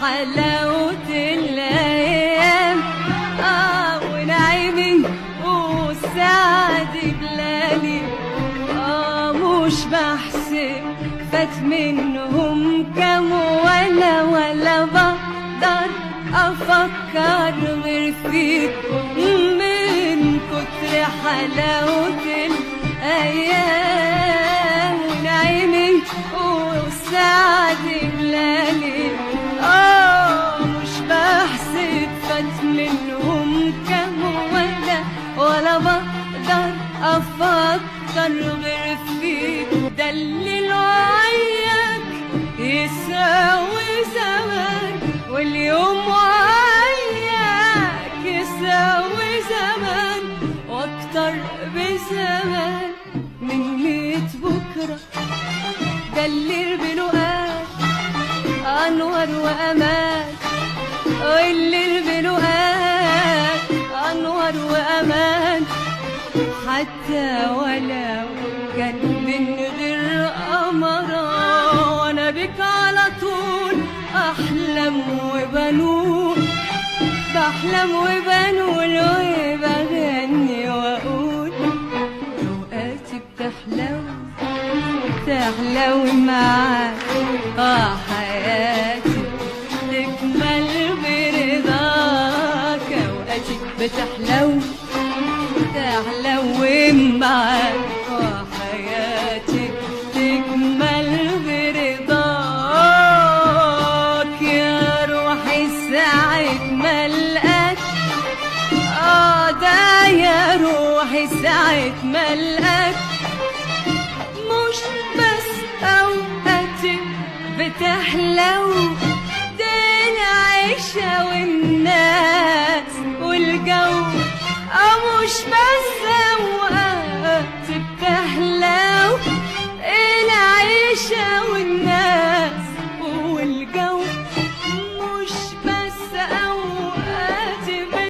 حلاوة الأيام ونعيمي وسعد بلالي مش بحسب فات منهم كام ولا بقدر أفكر غير فيك من كتر حلاوة الأيام ونعيمي وسعد بلالي مش بحسب فات منهم كام ولا بقدر أفكر غير فيك دلل وعيك يساوي زمان واليوم وعيك يساوي زمان واكتر بزمان من 100 بكرة دلل بلقاك أنور وأمان والليل بلقاك أنور وأمان حتى ولو كان من غير قمرة وانا بك على طول احلم وبنول بحلم وبنول وبغني واقول اوقاتي بتحلو معاك حياتي تكمل برضاك اوقاتي بتحلو معاك وحياتي تكمل برضاك يا روحي ساعة ما لقاك ده يا روحي ساعة ما لقاك مش بس اوقاتي بتحلو ده العيشة والناس والجو مش بس